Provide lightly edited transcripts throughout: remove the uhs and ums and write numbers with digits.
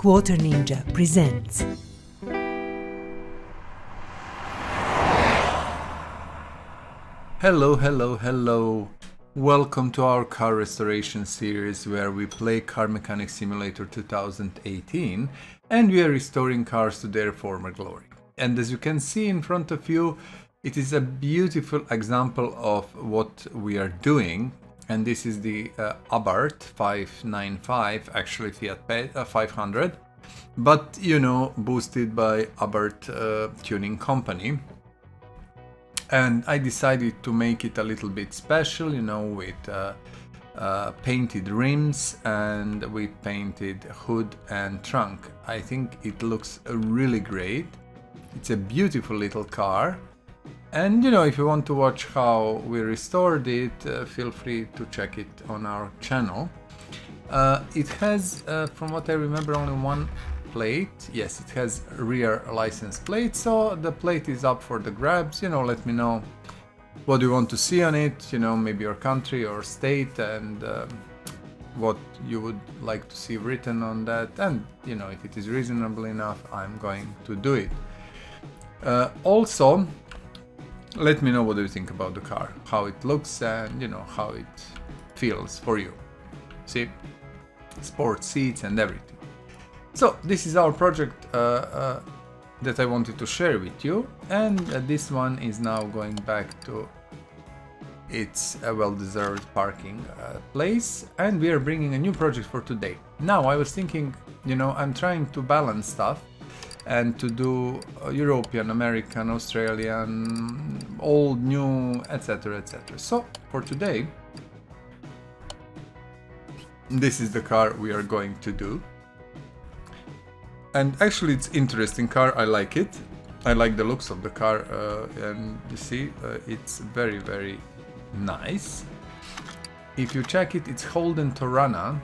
Blackwater Ninja presents. Hello. Welcome to our car restoration series where we play Car Mechanic Simulator 2018 and we are restoring cars to their former glory. And as you can see in front of you, it is a beautiful example of what we are doing. And this is the Abarth 595, actually Fiat 500, but boosted by Abarth Tuning Company. And I decided to make it a little bit special, with painted rims, and we painted hood and trunk. I think it looks really great. It's a beautiful little car. And if you want to watch how we restored it, feel free to check it on our channel. It has, from what I remember, only one plate. Yes, it has rear license plate, so the plate is up for the grabs. Let me know what you want to see on it, maybe your country or state, and what you would like to see written on that. And if it is reasonable enough, I'm going to do it. Also, let me know what you think about the car, how it looks, and how it feels for you. See, sport seats and everything. So this is our project that I wanted to share with you, and this one is now going back to its well-deserved parking place, and we are bringing a new project for today. Now I was thinking, I'm trying to balance stuff and to do European, American, Australian, old, new, etc. So for today, this is the car we are going to do. And actually it's interesting car, I like it. I like the looks of the car, and you see, it's very nice. If you check it, it's Holden Torana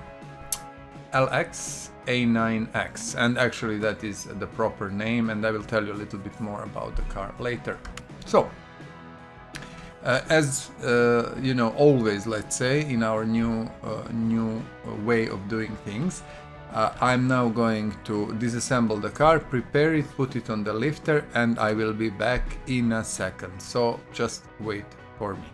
LX A9X, and actually that is the proper name, and I will tell you a little bit more about the car later. So, as always, let's say, in our new way of doing things, I'm now going to disassemble the car, prepare it, put it on the lifter, and I will be back in a second. So just wait for me.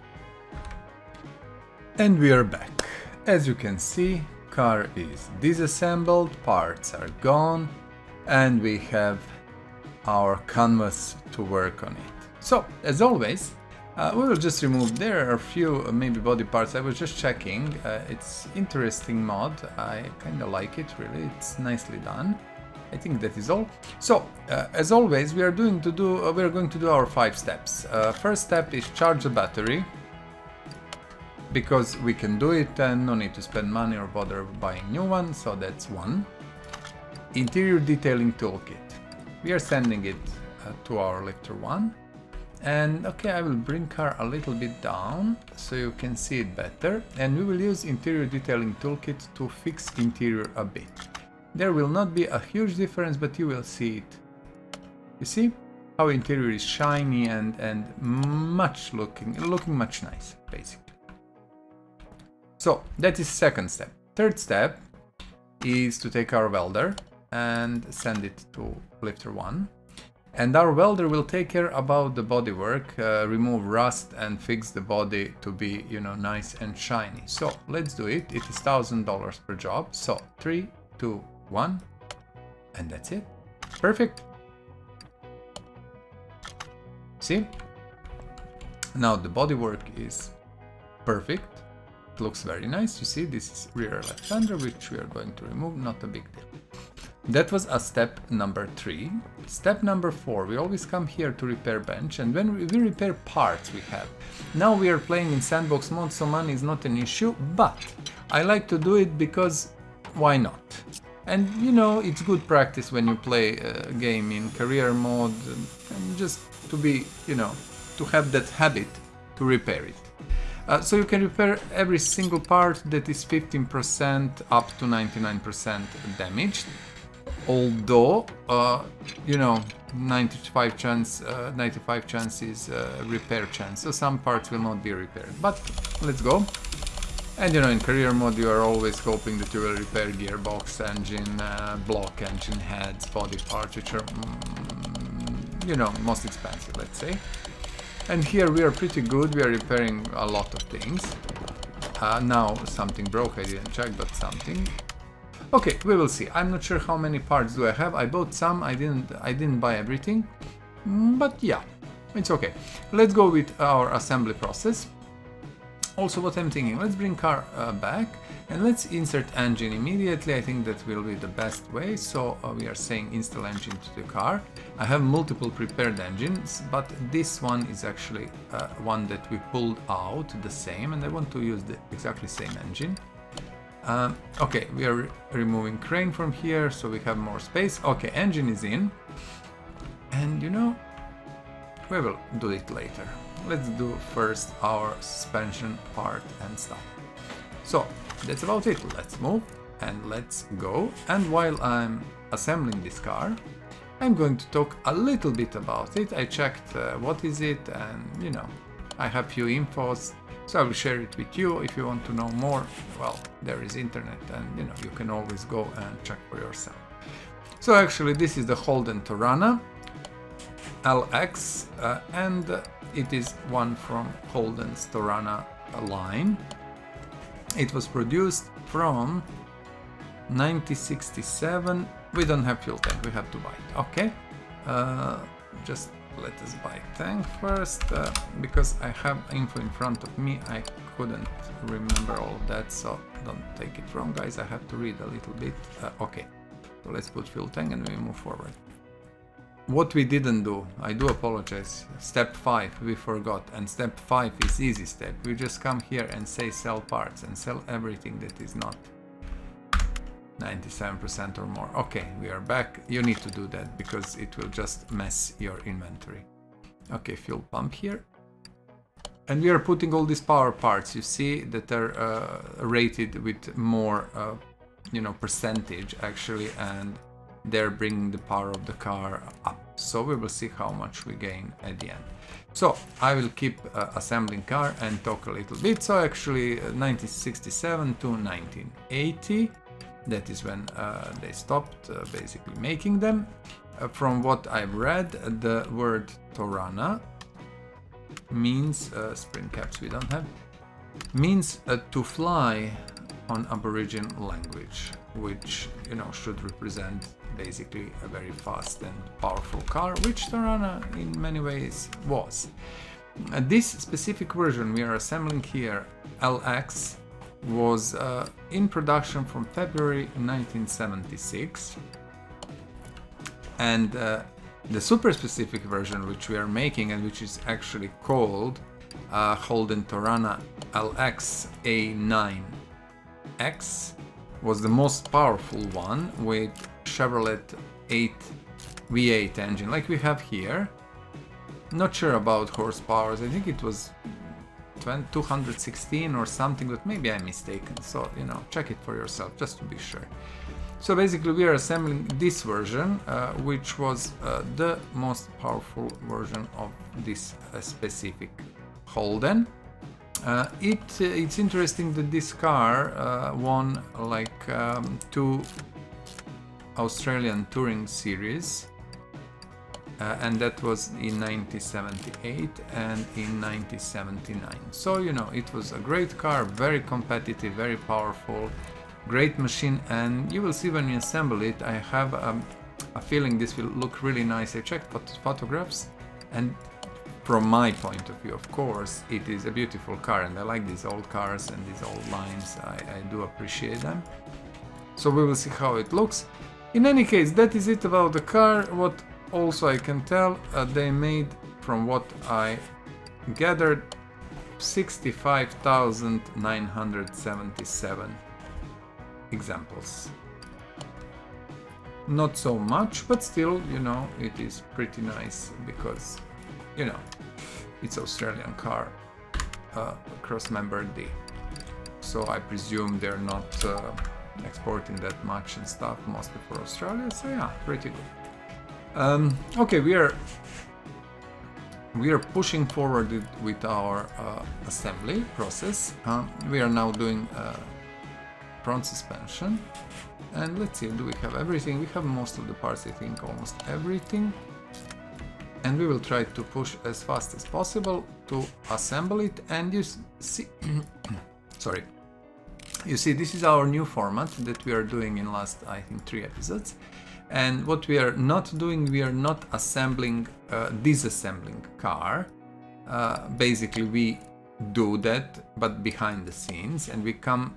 And we are back. As you can see, car is disassembled, parts are gone, and we have our canvas to work on it. So, as always, we will just remove, there are a few maybe body parts. I was just checking. It's interesting mod. I kind of like it, really. It's nicely done. I think that is all. So, as always, we are going to do our 5 steps. First step is charge the battery, because we can do it and no need to spend money or bother buying new one. So that's one. Interior detailing toolkit. We are sending it to our lifter 1. And okay, I will bring car a little bit down so you can see it better, and we will use interior detailing toolkit to fix interior a bit. There will not be a huge difference, but you will see it. You see how interior is shiny and much looking much nice, basically. So that is second step. Third step is to take our welder and send it to lifter 1. And our welder will take care about the bodywork, remove rust and fix the body to be, nice and shiny. So let's do it. It is $1,000 per job. So 3, 2, 1, and that's it. Perfect. See? Now the bodywork is perfect. It looks very nice. You see, this is rear left fender, which we are going to remove. Not a big deal. That was a step number 3. Step number 4, we always come here to repair bench, and when we repair parts we have. Now we are playing in sandbox mode, so money is not an issue, but I like to do it because why not? And it's good practice when you play a game in career mode, and just to be, to have that habit to repair it. So you can repair every single part that is 15% up to 99% damaged. Although 95 chance is repair chance, so some parts will not be repaired. But let's go. And in career mode you are always hoping that you will repair gearbox, engine, block, engine heads, body parts, which are, most expensive, let's say. And here we are pretty good, we are repairing a lot of things. Now something broke, I didn't check, but something. Okay, we will see. I'm not sure how many parts do I have. I bought some, I didn't buy everything. But yeah, it's okay. Let's go with our assembly process. Also, what I'm thinking, let's bring car back and let's insert engine immediately. I think that will be the best way. So we are saying install engine to the car. I have multiple prepared engines, but this one is actually one that we pulled out the same, and I want to use the exactly same engine. Okay, we are removing crane from here, so we have more space. Okay, engine is in, and we will do it later. Let's do first our suspension part and stuff. So that's about it. Let's move and let's go. And while I'm assembling this car, I'm going to talk a little bit about it. I checked what is it, and I have few infos, so I will share it with you. If you want to know more, well, there is internet, and you can always go and check for yourself. So actually this is the Holden Torana LX, and it is one from Holden's Torana line. It was produced from 1967. We don't have fuel tank, we have to buy it. Okay, just let us buy tank first, because I have info in front of me. I couldn't remember all of that, so don't take it wrong, guys. I have to read a little bit. Okay, so let's put fuel tank and we move forward. What we didn't do, I do apologize, step 5 we forgot, and step 5 is easy step. We just come here and say sell parts and sell everything that is not 97% or more. Okay, we are back. You need to do that because it will just mess your inventory. Okay, fuel pump here. And we are putting all these power parts, you see, that are rated with more, percentage actually, and they're bringing the power of the car up. So we will see how much we gain at the end. So I will keep assembling car and talk a little bit. So actually 1967 to 1980, that is when they stopped basically making them. From what I've read, the word Torana means, spring caps we don't have, means to fly on Aboriginal language, which should represent basically a very fast and powerful car, which Torana in many ways was. This specific version we are assembling here, LX, was in production from February 1976, and the super specific version which we are making, and which is actually called Holden Torana LX A9X, was the most powerful one, with Chevrolet V8 engine like we have here. Not sure about horsepowers, I think it was 216 or something, but maybe I'm mistaken, so check it for yourself just to be sure. So basically we are assembling this version, which was the most powerful version of this specific Holden. It's interesting that this car won like 2 Australian touring series, and that was in 1978 and in 1979. So it was a great car, very competitive, very powerful, great machine, and you will see when we assemble it. I have a feeling this will look really nice. I checked photographs, and from my point of view, of course, it is a beautiful car, and I like these old cars and these old lines. I do appreciate them. So we will see how it looks. In any case, that is it about the car. What also I can tell, they made, from what I gathered, 65,977 examples. Not so much, but still, it is pretty nice because, it's Australian car, cross-member D. So I presume they're not exporting that much and stuff, mostly for Australia, so yeah, pretty good. Okay, we are we are pushing forward with our assembly process. We are now doing front suspension, and let's see, do we have everything? We have most of the parts, I think almost everything, and we will try to push as fast as possible to assemble it. And you see sorry, you see, this is our new format that we are doing in last, I think, 3 episodes. And what we are not doing, we are not assembling, disassembling car. Basically, we do that, but behind the scenes, and we come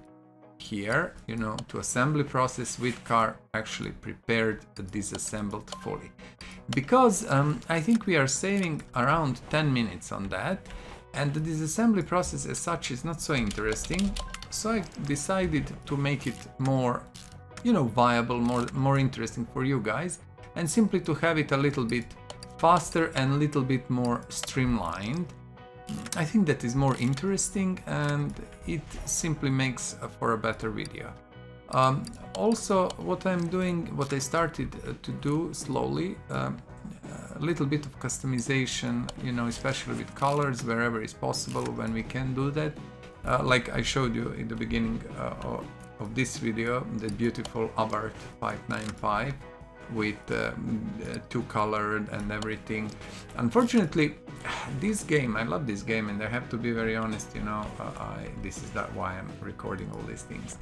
here, you know, to assembly process with car actually prepared, disassembled fully. Because I think we are saving around 10 minutes on that, and the disassembly process as such is not so interesting. So I decided to make it more, you know, viable, more interesting for you guys, and simply to have it a little bit faster and a little bit more streamlined. I think that is more interesting, and it simply makes for a better video. Also, what I'm doing, what I started to do slowly, a little bit of customization, you know, especially with colors wherever is possible when we can do that. Like I showed you in the beginning of this video, the beautiful Abarth 595 with 2-colored and everything. Unfortunately, this game, I love this game, and I have to be very honest, you know, this is why I'm recording all these things.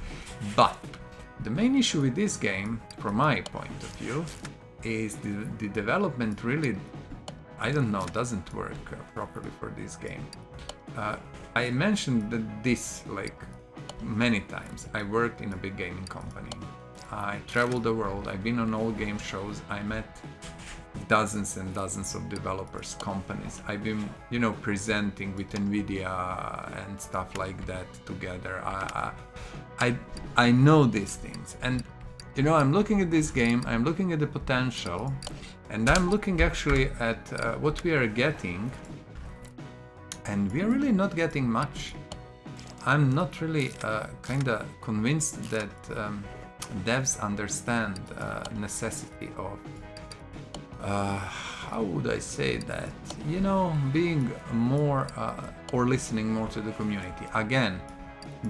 But the main issue with this game, from my point of view, is the development really, I don't know, doesn't work properly for this game. I mentioned this like many times. I worked in a big gaming company. I traveled the world. I've been on all game shows. I met dozens and dozens of developers, companies. I've been, you know, presenting with NVIDIA and stuff like that together. I know these things, and you know, I'm looking at this game. I'm looking at the potential, and I'm looking actually at what we are getting. And we are really not getting much. I'm not really kind of convinced that devs understand necessity of, how would I say that, you know, being more or listening more to the community. Again,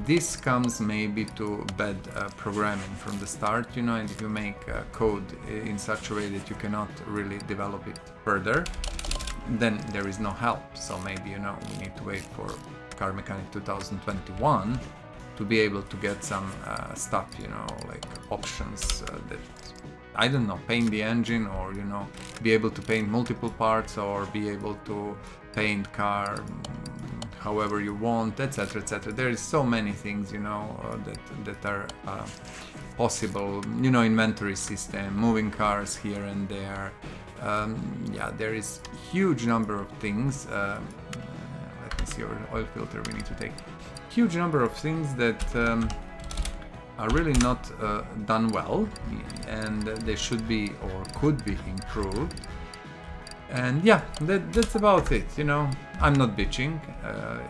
this comes maybe to bad programming from the start, you know, and if you make code in such a way that you cannot really develop it further, then there is no help. So maybe, you know, we need to wait for Car Mechanic 2021 to be able to get some stuff, you know, like options that, I don't know, paint the engine, or, you know, be able to paint multiple parts, or be able to paint car however you want, etc, etc. There is so many things, you know, that are possible, you know, inventory system, moving cars here and there. Yeah, there is huge number of things. Let me see, our oil filter we need to take. Huge number of things that are really not done well, and they should be or could be improved. And yeah, that's about it, you know. I'm not bitching.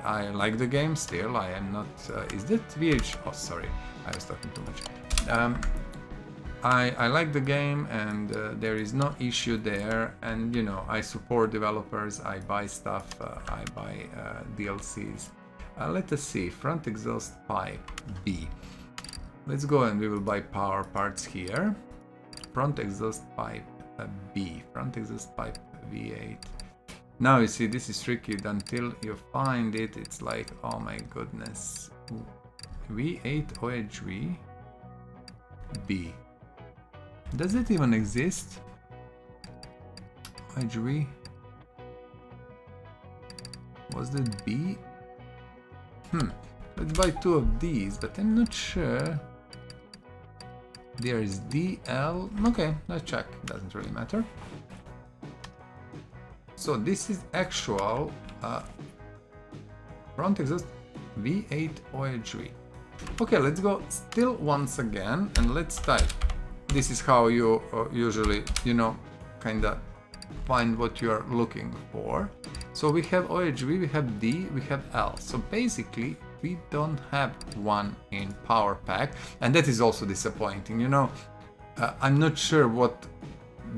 I like the game still. I am not... is that VH? Oh, sorry, I was talking too much. I like the game, and there is no issue there. And, you know, I support developers. I buy stuff. I buy DLCs. Let us see. Front exhaust pipe B. Let's go, and we will buy power parts here. Front exhaust pipe B. Front exhaust pipe V8. Now you see, this is tricky. Until you find it, it's like, oh my goodness. V8 OHV B. Does it even exist? OHV? Was that B? Let's buy 2 of these, but I'm not sure. There is DL. Okay, let's check. Doesn't really matter. So this is actual front exhaust V8 OHV. Okay, let's go still once again, and let's type. This is how you usually, you know, kinda find what you are looking for. So we have OHV, we have D, we have L. So basically, we don't have one in power pack, and that is also disappointing. You know, I'm not sure what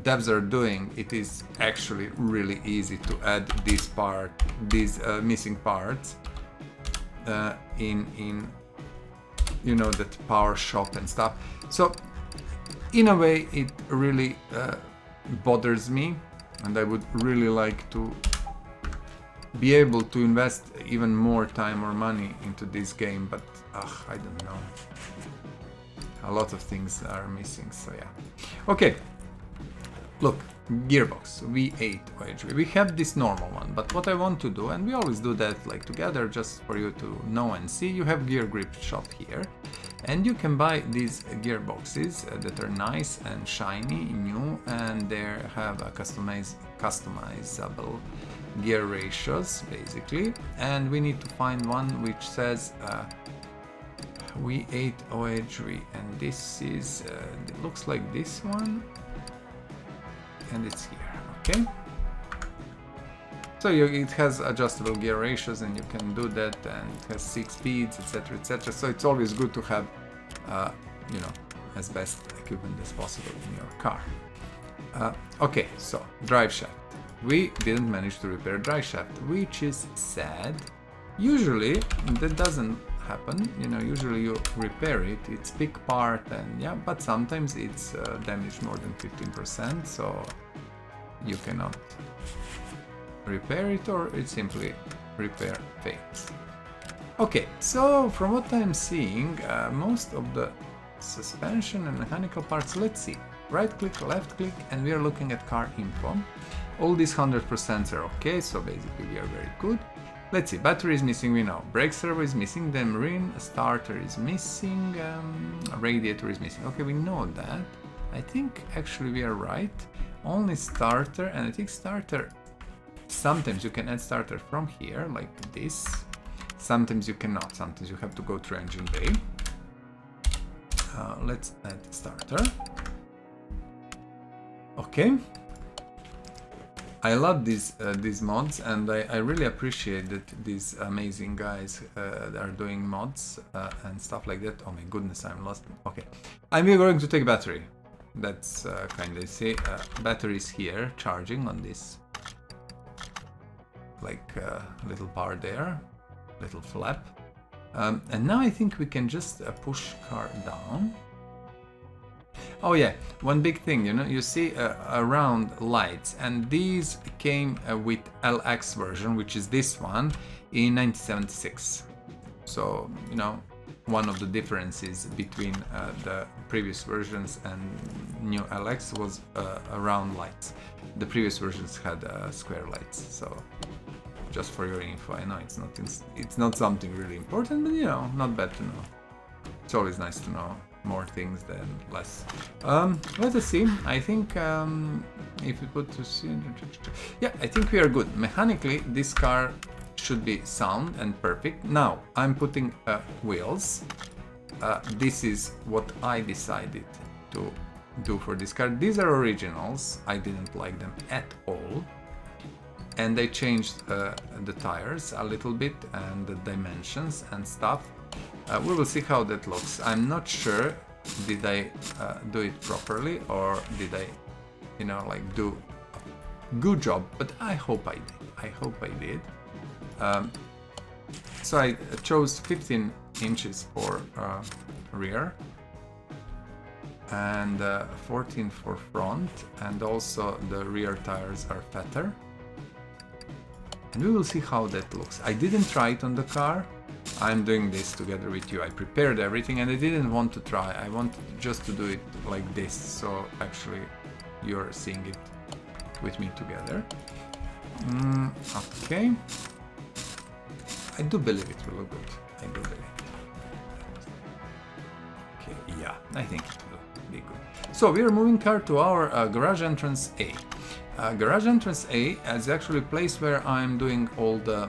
devs are doing, it is actually really easy to add these missing parts in you know, that power shop and stuff. So in a way it really bothers me, and I would really like to be able to invest even more time or money into this game, but I don't know. A lot of things are missing, so yeah. Okay, look, gearbox V8 OHV. We have this normal one, but what I want to do, and we always do that like together just for you to know and see, you have Gear Grip shop here, and you can buy these gearboxes that are nice and shiny, new, and they have a customizable gear ratios basically, and we need to find one which says V8 OHV, and this is it looks like this one, and it's here. Okay, so it has adjustable gear ratios, and you can do that, and it has 6 speeds, etc, etc. So it's always good to have you know, as best equipment as possible in your car. Okay, so drive shaft. We didn't manage to repair drive shaft, which is sad. Usually that doesn't happen, you know, usually you repair it, it's big part, and yeah, but sometimes it's damaged more than 15%, so you cannot repair it, or it simply repair fails. Okay, so from what I'm seeing, most of the suspension and mechanical parts, let's see, right click, left click, and we are looking at car info. All these 100% are okay, so basically we are very good. Let's see, battery is missing, we know. Brake servo is missing, the marine starter is missing, radiator is missing. Okay, we know that. I think actually we are right. Only starter, and I think starter, sometimes you can add starter from here, like this. Sometimes you cannot, sometimes you have to go through engine bay. Let's add starter. Okay. I love these mods, and I really appreciate that these amazing guys are doing mods and stuff like that. Oh my goodness, I'm lost. Okay, I'm going to take battery. That's kind of see. Battery is here, charging on this like little bar there, little flap. And now I think we can just push car down. Oh yeah, one big thing, you know, you see around lights, and these came with LX version, which is this one, in 1976. So, you know, one of the differences between the previous versions and new LX was around lights. The previous versions had square lights, so just for your info. I know it's not something really important, but you know, not bad to know. It's always nice to know more things than less. Let us see. I think if we put to see, yeah, I think we are good. Mechanically, this car should be sound and perfect. Now I'm putting wheels. This is what I decided to do for this car. These are originals. I didn't like them at all, and I changed the tires a little bit and the dimensions and stuff. We will see how that looks. I'm not sure, did I do it properly, or did I, you know, like do a good job, but I hope I did. I hope I did. So I chose 15 inches for rear and 14 for front, and also the rear tires are fatter. And we will see how that looks. I didn't try it on the car. I'm doing this together with you. I prepared everything, and I didn't want to try. I wanted just to do it like this, so actually you're seeing it with me together. Okay. I do believe it will look good. I do believe it. Okay, yeah, I think it will be good. So we are moving car to our garage entrance A. Garage entrance A is actually a place where I'm doing all the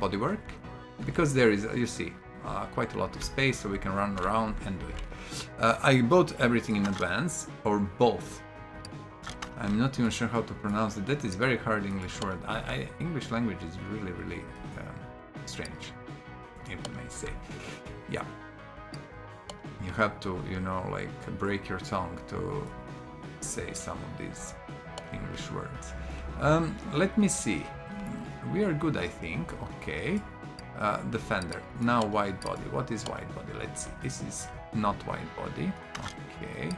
bodywork, because there is, you see, quite a lot of space, so we can run around and do it. I bought everything in advance, or both. I'm not even sure how to pronounce it. That is very hard English word. English language is really, really strange, if I may say. Yeah. You have to, you know, like break your tongue to say some of these English words. Let me see. We are good, I think. Okay. The fender. Now wide body. What is wide body? Let's see. This is not wide body. Okay.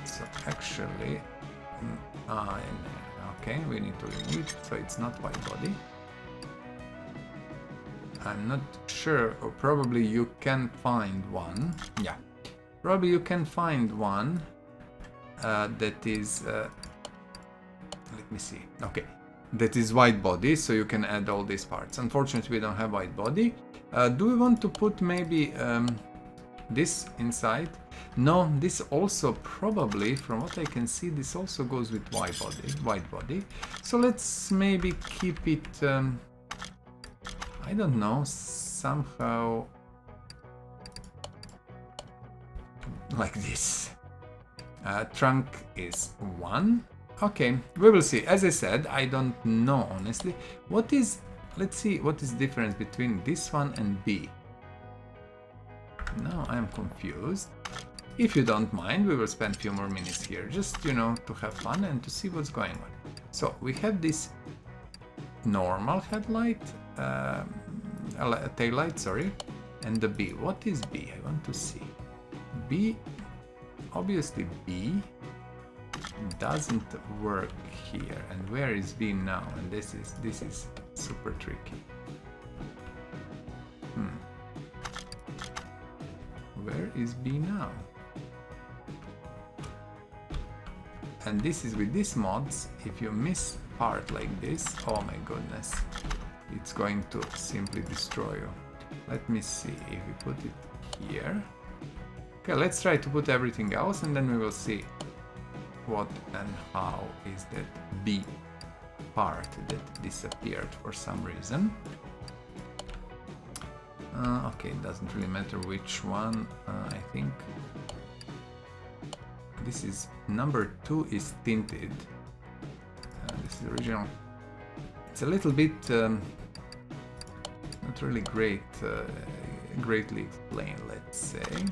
So actually, okay, we need to remove it. So it's not wide body. I'm not sure, or probably you can find one. Yeah, probably you can find one that is. Let me see. Okay, that is wide body, so you can add all these parts. Unfortunately, we don't have wide body. Do we want to put maybe this inside? No, this also probably, from what I can see, this also goes with wide body. So let's maybe keep it. I don't know, somehow like this. Trunk is 1. Okay, we will see. As I said, I don't know honestly. What is, let's see, what is the difference between this one and B? Now I'm confused. If you don't mind, we will spend a few more minutes here, just, you know, to have fun and to see what's going on. So we have this normal headlight, tail light, sorry, and the B. What is B? I want to see. B, obviously B doesn't work here. And where is B now? And this is super tricky. Where is B now? And this is with these mods, if you miss part like this, oh my goodness, it's going to simply destroy you. Let me see if we put it here. Okay, let's try to put everything else and then we will see what and how is that B part that disappeared for some reason. Okay, it doesn't really matter which one. I think this is number 2 is tinted. This is the original. It's a little bit not really greatly explained, let's say.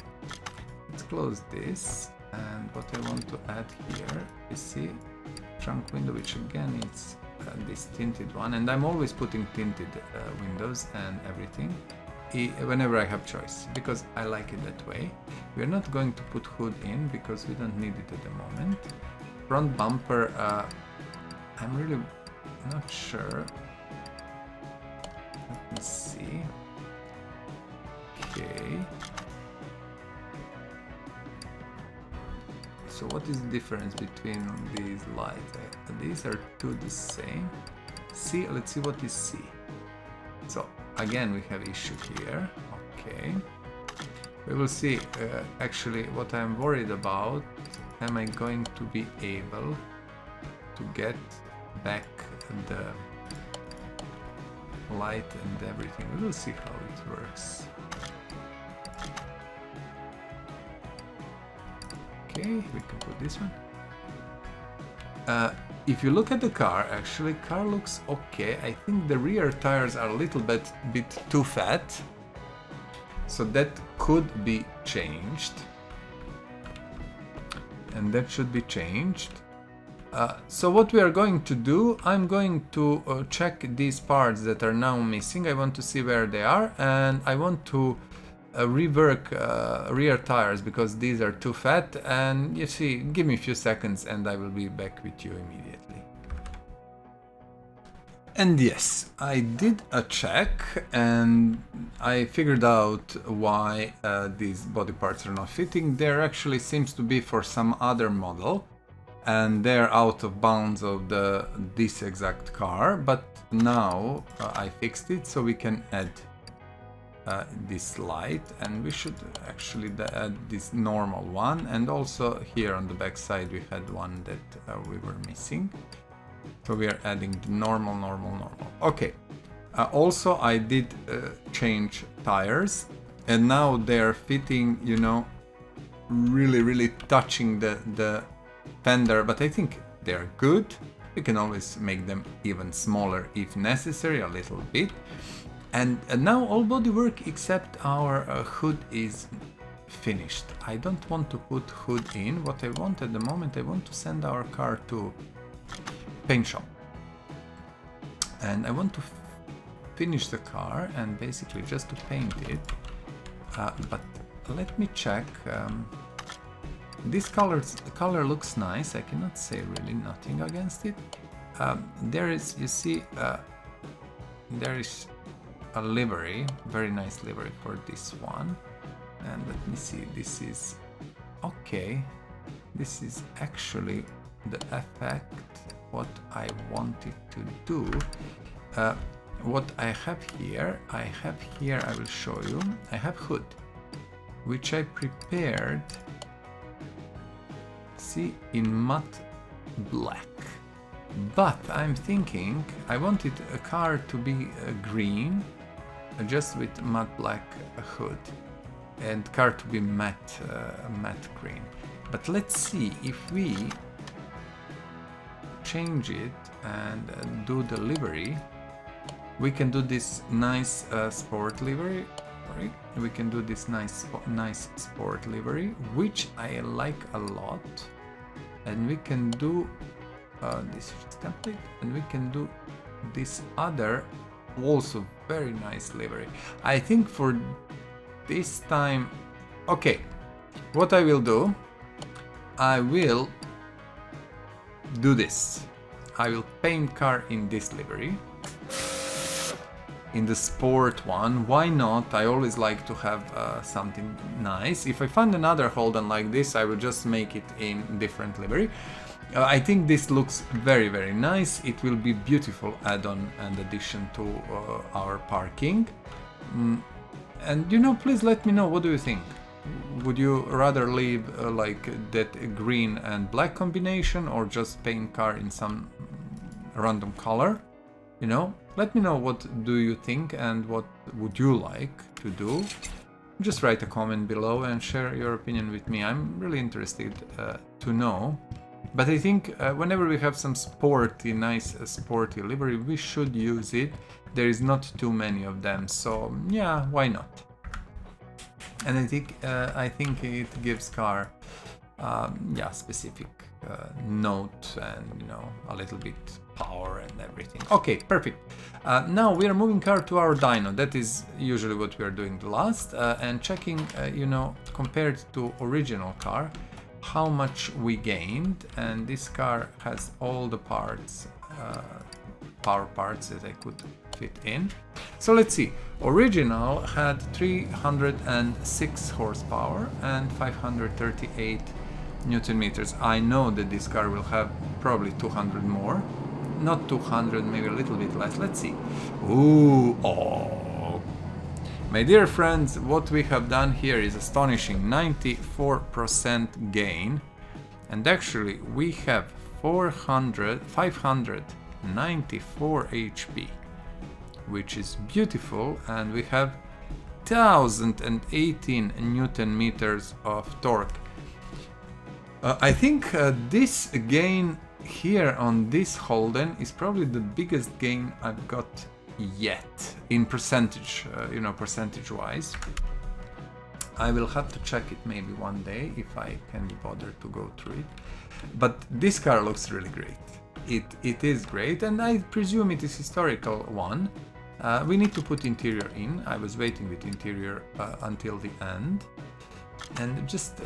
Let's close this, and what I want to add here is, see, trunk window, which again is this tinted one, and I'm always putting tinted windows and everything whenever I have choice, because I like it that way. We're not going to put hood in because we don't need it at the moment. Front bumper, I'm really not sure. Let me see. Okay. So what is the difference between these lights? These are two the same. C, let's see what is C. So again we have issue here. Okay. We will see. Actually, what I'm worried about, am I going to be able to get back the light and everything? We will see how it works. Okay, we can put this one. If you look at the car, actually, car looks okay. I think the rear tires are a little bit too fat, so that could be changed, and that should be changed. So what we are going to do, I'm going to check these parts that are now missing. I want to see where they are, and I want to rework rear tires because these are too fat. And you see, give me a few seconds and I will be back with you immediately. And yes, I did a check and I figured out why these body parts are not fitting. There actually seems to be for some other model, and they're out of bounds of this exact car, but now I fixed it, so we can add this light, and we should actually add this normal one, and also here on the back side we had one that we were missing, so we are adding the normal. Okay, also I did change tires, and now they're fitting, you know, really touching the fender, but I think they're good. We can always make them even smaller if necessary, a little bit. And now all bodywork except our hood is finished. I don't want to put hood in. What I want at the moment, I want to send our car to paint shop. And I want to finish the car and basically just to paint it. But let me check. This color looks nice. I cannot say really nothing against it. There is, you see, there is a livery, very nice livery for this one. And let me see, this is okay. This is actually the effect what I wanted to do. What I have here, I will show you. I have hood, which I prepared, see, in matte black. But I'm thinking I wanted a car to be green, just with matte black hood, and car to be matte green. But let's see if we change it and do the livery. We can do this nice sport livery. Sorry, we can do this nice sport livery, which I like a lot. And we can do this is complete, and we can do this other also very nice livery. I think for this time, okay, what I will do, I will do this. I will paint car in this livery, in the sport one. Why not? I always like to have something nice. If I find another Holden like this, I will just make it in different livery. I think this looks very, very nice. It will be beautiful add-on and addition to our parking. And you know, please let me know, what do you think? Would you rather leave like that green and black combination, or just paint car in some random color? You know, let me know what do you think and what would you like to do. Just write a comment below and share your opinion with me. I'm really interested to know. But I think whenever we have some sporty, nice sporty livery, we should use it. There is not too many of them, so yeah, why not? And I think it gives car yeah, specific note and, you know, a little bit power and everything. Okay, perfect. Now we are moving car to our dyno. That is usually what we are doing the last, and checking, you know, compared to original car, how much we gained. And this car has all the parts, power parts that I could fit in. So let's see. Original had 306 horsepower and 538 Newton meters. I know that this car will have probably 200 more, not 200, maybe a little bit less. Let's see. Ooh, oh. My dear friends, what we have done here is astonishing. 94% gain, and actually we have 594 HP, which is beautiful, and we have 1018 Newton meters of torque. I think this gain here on this Holden is probably the biggest gain I've got yet in percentage, you know, percentage wise. I will have to check it maybe one day if I can be bothered to go through it. But this car looks really great. It is great, and I presume it is historical one. We need to put interior in. I was waiting with interior until the end. And just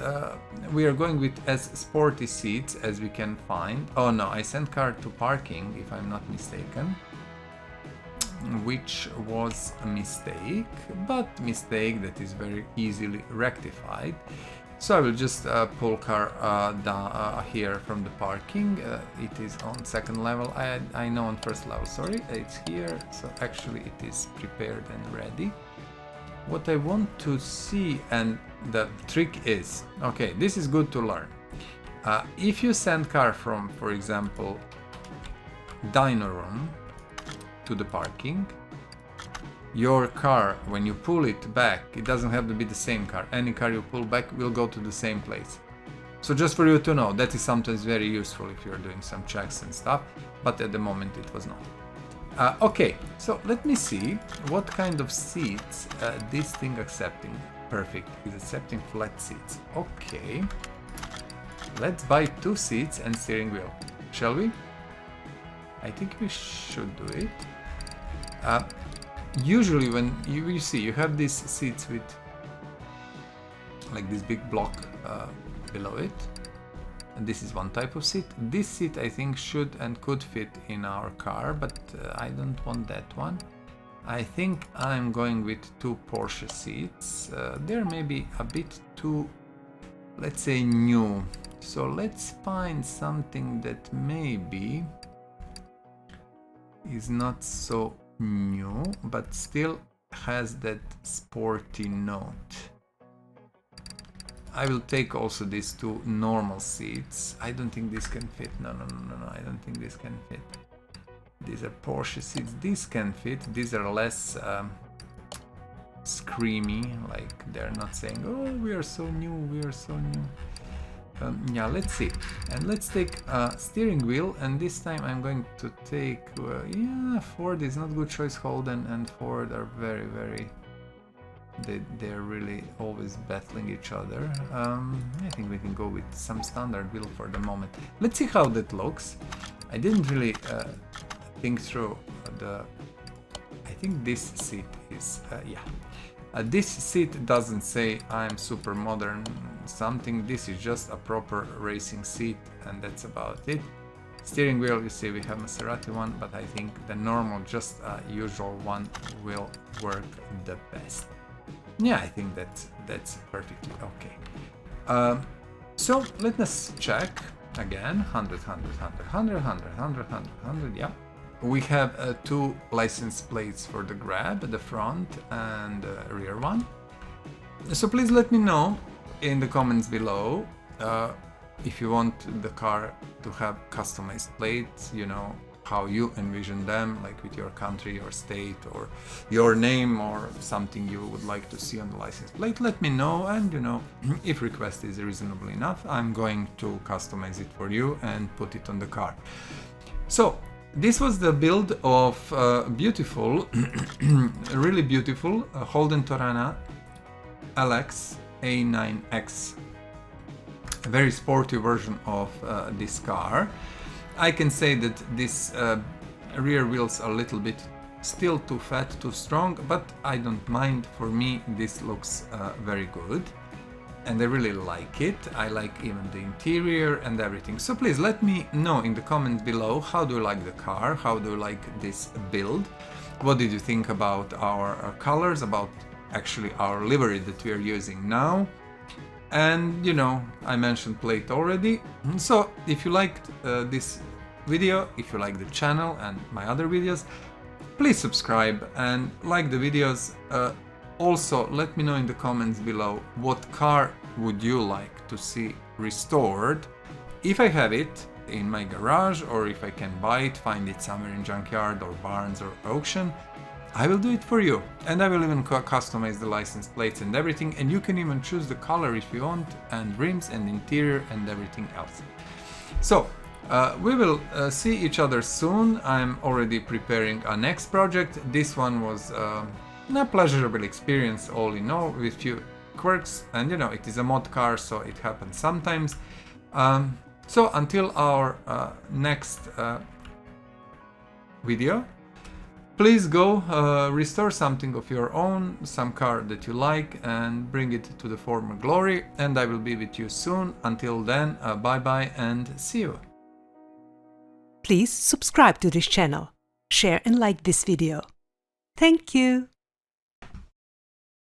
we are going with as sporty seats as we can find. Oh no, I sent car to parking, if I'm not mistaken, which was a mistake, but mistake that is very easily rectified. So I will just pull car down here from the parking. It is on second level. I know on first level, sorry, it's here. So actually it is prepared and ready. What I want to see, and the trick is, okay, this is good to learn. If you send car from, for example, dyno room to the parking, your car, when you pull it back, it doesn't have to be the same car. Any car you pull back will go to the same place. So just for you to know, that is sometimes very useful if you're doing some checks and stuff, but at the moment it was not. Okay, so let me see what kind of seats this thing accepting. perfect. He's accepting flat seats. Okay. Let's buy 2 seats and steering wheel. Shall we? I think we should do it. Usually when you see, you have these seats with like this big block below it. And this is one type of seat. This seat I think should and could fit in our car, but I don't want that one. I think I'm going with 2 Porsche seats. They're maybe a bit too, let's say, new. So let's find something that maybe is not so new, but still has that sporty note. I will take also these 2 normal seats. I don't think this can fit. No, I don't think this can fit. These are Porsche seats. These can fit. These are less screamy, like they're not saying, oh, we are so new, we are so new. Yeah, let's see. And let's take a steering wheel, and this time I'm going to take, yeah, Ford is not good choice. Holden and Ford are very, very, they're really always battling each other. I think we can go with some standard wheel for the moment. Let's see how that looks. I didn't really think through I think this seat is, yeah. This seat doesn't say I'm super modern something. This is just a proper racing seat, and that's about it. Steering wheel, you see we have Maserati one, but I think the normal, just usual one will work the best. Yeah, I think that's perfectly okay. So let us check again. 100, 100, 100, 100, 100, 100, 100, 100, yeah. We have 2 license plates for the Grab, the front and rear one. So please let me know in the comments below if you want the car to have customized plates, you know, how you envision them, like with your country or state or your name or something you would like to see on the license plate. Let me know, and you know, if request is reasonable enough, I'm going to customize it for you and put it on the car. So this was the build of beautiful, really beautiful Holden Torana LX A9X, a very sporty version of this car. I can say that this rear wheels are a little bit still too fat, too strong, but I don't mind. For me this looks very good and I really like it. I like even the interior and everything. So please let me know in the comments below, how do you like the car, how do you like this build, what did you think about our colors, about actually our livery that we are using now. And you know, I mentioned plate already. So if you liked this video, if you like the channel and my other videos, please subscribe and like the videos. Also let me know in the comments below, what car would you like to see restored? If I have it in my garage, or if I can buy it, find it somewhere in junkyard or barns or auction, I will do it for you. And I will even customize the license plates and everything, and you can even choose the color if you want, and rims and interior and everything else. So we will see each other soon. I'm already preparing a next project. This one was a pleasurable experience all in all, with few quirks, and you know, it is a mod car, so it happens sometimes. So until our next video, please go restore something of your own, some car that you like, and bring it to the former glory, and I will be with you soon. Until then, bye bye and see you. Please subscribe to this channel, share and like this video. Thank you.